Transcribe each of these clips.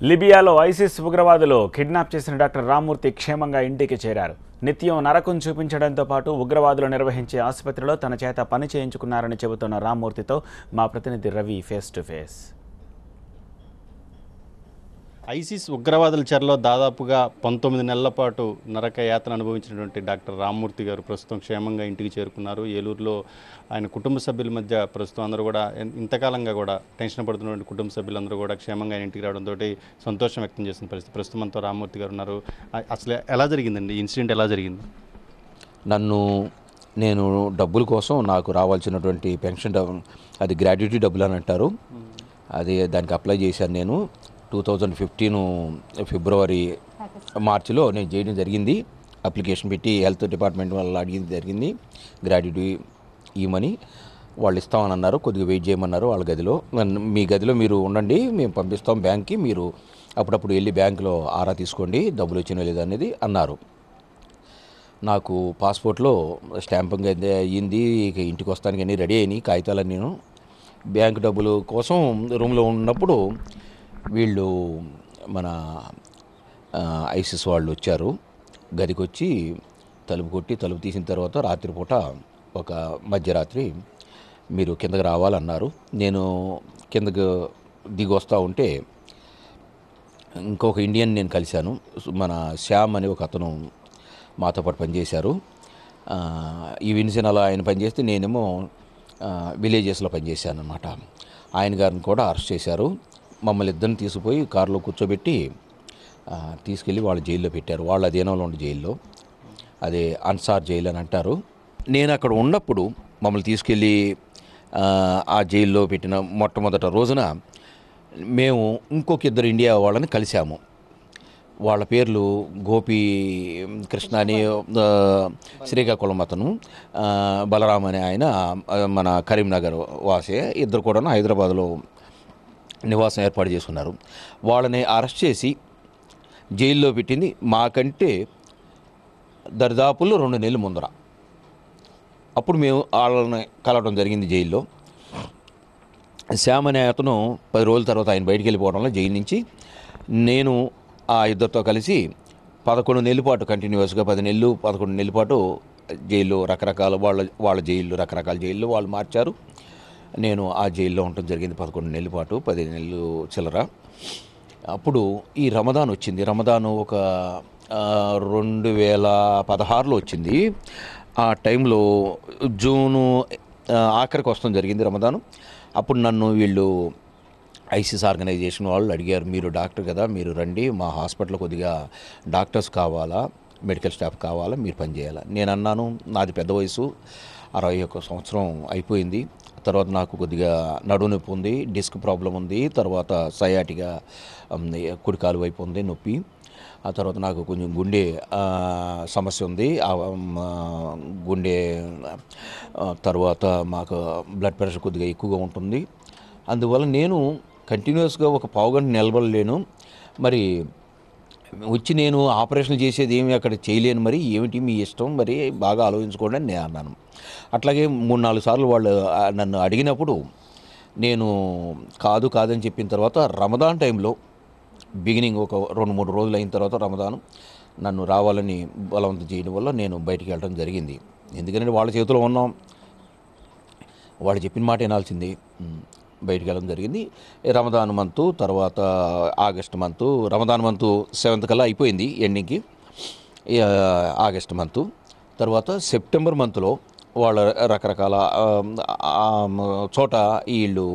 లిబియాలో ISIS ఉగ్రవాదులు kidnap చేసిన doctor Rammurthy క్షేమంగా ఇంటికి చేరారు. నిత్యం నరకం చూపించడంతో పాటు ఉగ్రవాదులు నిర్వహించే ఆసుపత్రిలో తన చేత పని చేయించుకున్నారని చెబుతున్న రామ్మూర్తితో మా ప్రతినిధి Ravi face to face. ISIS ఉగ్రవాదుల చెరలో దాదాపుగా 19 నెలల పాటు నరక యాతన అనుభవించినటువంటి డాక్టర్ రామ్మూర్తి గారు ప్రస్తుతం క్షేమంగా ఇంటికి చేరుకున్నారు. ఏలూరులో ఆయన కుటుంబ సభ్యుల మధ్య ప్రస్తుతం అందరూ కూడా ఇంతకాలంగా కూడా టెన్షన్ పడుతున్నటువంటి కుటుంబ సభ్యులందరూ కూడా క్షేమంగా ఇంటికి రావడంతో సంతోషం వ్యక్తం చేసిన పరిస్థితి. ప్రస్తుతం అంతా రామ్మూర్తి గారు ఉన్నారు. అసలు ఎలా జరిగిందండి ఇన్సిడెంట్, ఎలా జరిగింది? నేను డబ్బుల కోసం నాకు రావాల్సినటువంటి పెన్షన్ అది గ్రాడ్యుటీ డబ్బులు అని అంటారు, అది దానికి అప్లై చేశాను. నేను 2015 ఫిబ్రవరి మార్చిలో నేను చేయడం జరిగింది. అప్లికేషన్ పెట్టి హెల్త్ డిపార్ట్మెంట్ వాళ్ళు అడిగింది జరిగింది. గ్రాడ్యుటీ ఇవ్వమని వాళ్ళు ఇస్తామని అన్నారు. కొద్దిగా వెయిట్ చేయమన్నారు. వాళ్ళ గదిలో, మీ గదిలో మీరు ఉండండి, మేము పంపిస్తాం బ్యాంక్కి, మీరు అప్పుడప్పుడు వెళ్ళి బ్యాంకులో ఆరా తీసుకోండి డబ్బులు వచ్చినా లేదా అనేది అన్నారు. నాకు పాస్పోర్ట్లో స్టాంపింగ్ అయితే అయ్యింది. ఇక ఇంటికి వస్తానికి అన్నీ రెడీ అయినాయి కాగితాలని. నేను బ్యాంకు డబ్బులు కోసం రూమ్లో ఉన్నప్పుడు వీళ్ళు మన ఐసిస్ వాళ్ళు వచ్చారు. గదికి వచ్చి తలుపు కొట్టి తలుపు తీసిన తర్వాత రాత్రిపూట ఒక మధ్యరాత్రి మీరు కిందకి రావాలన్నారు. నేను కిందకు దిగి వస్తూ ఉంటే ఇంకొక ఇండియన్ నేను కలిశాను. మన శ్యామ్ అని ఒక అతను మాతో పాటు పనిచేశారు. ఈ విన్సెనలో ఆయన పనిచేస్తే నేనేమో విలేజెస్లో పనిచేశాను అనమాట. ఆయన గారిని కూడా అరెస్ట్ చేశారు. మమ్మల్ని ఇద్దరిని తీసుకుపోయి కారులో కూర్చోబెట్టి తీసుకెళ్ళి వాళ్ళ జైల్లో పెట్టారు. వాళ్ళ అధీనంలో ఉండే జైల్లో, అదే అన్సార్ జైలు అని అంటారు. నేను అక్కడ ఉన్నప్పుడు మమ్మల్ని తీసుకెళ్ళి ఆ జైల్లో పెట్టిన మొట్టమొదటి రోజున మేము ఇంకొక ఇద్దరు ఇండియా వాళ్ళని కలిసాము. వాళ్ళ పేర్లు గోపి కృష్ణ అని శ్రీకాకుళం అతను, బలరామ్ అని ఆయన మన కరీంనగర్ వాసే. ఇద్దరు కూడా హైదరాబాద్లో నివాసం ఏర్పాటు చేసుకున్నారు. వాళ్ళని అరెస్ట్ చేసి జైల్లో పెట్టింది మాకంటే దరిదాపుల్లో 2 నెలల ముందర. అప్పుడు మేము వాళ్ళని కలవడం జరిగింది జైల్లో. శ్యామ్ అనే అతను 10 రోజుల తర్వాత ఆయన బయటికి వెళ్ళిపోవడంలో జైలు నుంచి నేను ఆ ఇద్దరితో కలిసి 11 నెలల పాటు కంటిన్యూస్గా 10 నెలలు 11 నెలల పాటు జైల్లో రకరకాల వాళ్ళ జైళ్ళు రకరకాల జైళ్ళు వాళ్ళు మార్చారు. నేను ఆ జైల్లో ఉండటం జరిగింది 11 నెలల పాటు, 10 నెలలు చిల్లర. అప్పుడు ఈ రమదాన్ వచ్చింది. రమదాను ఒక 2016లో వచ్చింది. ఆ టైంలో జూను ఆఖరికి వస్తాం జరిగింది రమదాను. అప్పుడు నన్ను వీళ్ళు ఐసిస్ ఆర్గనైజేషన్ వాళ్ళు అడిగారు, మీరు డాక్టర్ కదా, మీరు రండి, మా హాస్పిటల్లో కొద్దిగా డాక్టర్స్ కావాలా, మెడికల్ స్టాఫ్ కావాలా, మీరు పనిచేయాలా. నేను అన్నాను, నాది పెద్ద వయసు, 61 సంవత్సరం అయిపోయింది. తర్వాత నాకు కొద్దిగా నడుము నొప్పి ఉంది, డిస్క్ ప్రాబ్లం ఉంది, తర్వాత సయాటిగా కుడికాలు వైపు ఉంది నొప్పి, ఆ తర్వాత నాకు కొంచెం గుండె సమస్య ఉంది, గుండె తర్వాత మాకు బ్లడ్ ప్రెషర్ కొద్దిగా ఎక్కువగా ఉంటుంది. అందువల్ల నేను కంటిన్యూస్గా ఒక పావుగంట నిలబడలేను. మరి వచ్చి నేను ఆపరేషన్ చేసేది ఏమి అక్కడ చేయలేను, మరి ఏమిటి మీ ఇష్టం, మరి బాగా ఆలోచించుకోండి అని నేను అన్నాను. అట్లాగే 3-4 సార్లు వాళ్ళు నన్ను అడిగినప్పుడు నేను కాదని చెప్పిన తర్వాత రమదాన్ టైంలో బిగినింగ్ ఒక 2-3 రోజులు అయిన తర్వాత రమదాను నన్ను రావాలని బలవంతం చేయడం వల్ల నేను బయటికి వెళ్ళడం జరిగింది. ఎందుకంటే వాళ్ళ చేతిలో ఉన్నాం, వాళ్ళు చెప్పిన మాట వినాల్సింది. బయటికి వెళ్ళడం జరిగింది. రమదాన్ మంతు తర్వాత August month, Ramadan month 7th కల్లా అయిపోయింది ఎండింగ్కి, ఆగస్ట్ మంతు. తర్వాత సెప్టెంబర్ మంత్లో వాళ్ళ రకరకాల చోట వీళ్ళు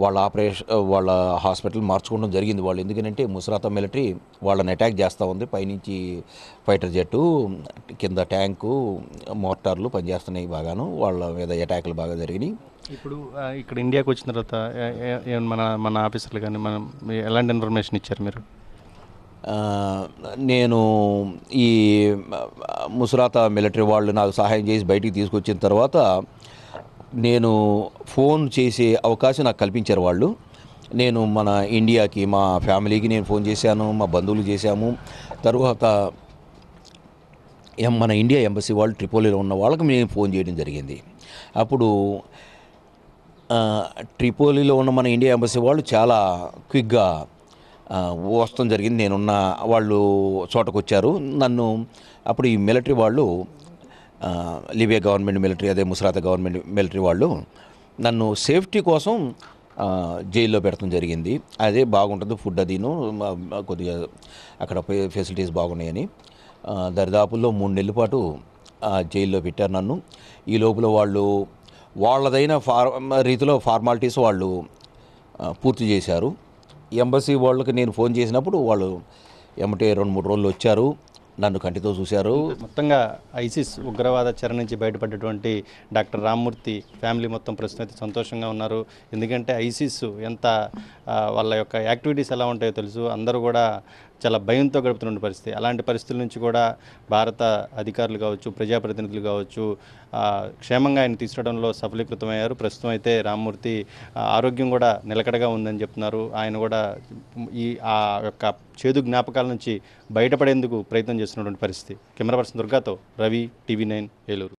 వాళ్ళ హాస్పిటల్ మార్చుకోవడం జరిగింది. వాళ్ళు ఎందుకంటే ముసరాతా మిలిటరీ వాళ్ళని అటాక్ చేస్తూ ఉంది. పైనుంచి ఫైటర్ జెట్టు, కింద ట్యాంకు, మోటార్లు పనిచేస్తున్నాయి బాగాను. వాళ్ళ మీద అటాకులు బాగా జరిగినాయి. ఇప్పుడు ఇక్కడ ఇండియాకి వచ్చిన తర్వాత మన ఆఫీసర్లు కానీ మనం ఎలాంటి ఇన్ఫర్మేషన్ ఇచ్చారు మీరు? నేను ఈ ముసరాతా మిలిటరీ వాళ్ళు నాకు సహాయం చేసి బయటికి తీసుకొచ్చిన తర్వాత నేను ఫోన్ చేసే అవకాశం నాకు కల్పించారు వాళ్ళు. నేను మన ఇండియాకి, మా ఫ్యామిలీకి నేను ఫోన్ చేశాను, మా బంధువులు చేశాము. తర్వాత మన ఇండియా ఎంబసీ వాళ్ళు ట్రిపోలీలో ఉన్న వాళ్ళకి నేను ఫోన్ చేయడం జరిగింది. అప్పుడు ట్రిపోలీలో ఉన్న మన ఇండియా ఎంబసీ వాళ్ళు చాలా క్విక్గా వస్తాం జరిగింది. నేనున్న వాళ్ళు చోటకు వచ్చారు. నన్ను అప్పుడు ఈ మిలిటరీ వాళ్ళు, లిబియా గవర్నమెంట్ మిలిటరీ, అదే ముసరాత గవర్నమెంట్ మిలిటరీ వాళ్ళు నన్ను సేఫ్టీ కోసం జైల్లో పెడతాం జరిగింది. అదే బాగుంటుంది ఫుడ్ అదిను, కొద్దిగా అక్కడ ఫెసిలిటీస్ బాగున్నాయని దరిదాపుల్లో 3 నెలల పాటు జైల్లో పెట్టారు నన్ను. ఈ లోపల వాళ్ళు వాళ్ళదైన రీతిలో ఫార్మాలిటీస్ వాళ్ళు పూర్తి చేశారు. ఎంబసీ వాళ్ళకి నేను ఫోన్ చేసినప్పుడు వాళ్ళు ఎమ్మటే 2-3 రోజులు వచ్చారు, నన్ను కంటితో చూశారు. మొత్తంగా ఐసిస్ ఉగ్రవాద చెర నుంచి బయటపడ్డటువంటి డాక్టర్ రామ్మూర్తి ఫ్యామిలీ మొత్తం ప్రస్తుతం అయితే సంతోషంగా ఉన్నారు. ఎందుకంటే ఐసిస్ ఎంత వాళ్ళ యొక్క యాక్టివిటీస్ ఎలా ఉంటాయో తెలుసు. అందరూ కూడా చాలా భయంతో గడుపుతున్న పరిస్థితి. అలాంటి పరిస్థితుల నుంచి కూడా భారత అధికారులు కావచ్చు, ప్రజాప్రతినిధులు కావచ్చు క్షేమంగా ఆయన తీసుకురావడంలో సఫలీకృతమయ్యారు. ప్రస్తుతం అయితే రామ్మూర్తి ఆరోగ్యం కూడా నిలకడగా ఉందని చెప్తున్నారు. ఆయన కూడా ఆ యొక్క చేదు జ్ఞాపకాల నుంచి బయటపడేందుకు ప్రయత్నం చేస్తున్నటువంటి పరిస్థితి. కెమెరా పర్సన్ దుర్గాతో రవి, టీవీ9 ఏలూరు.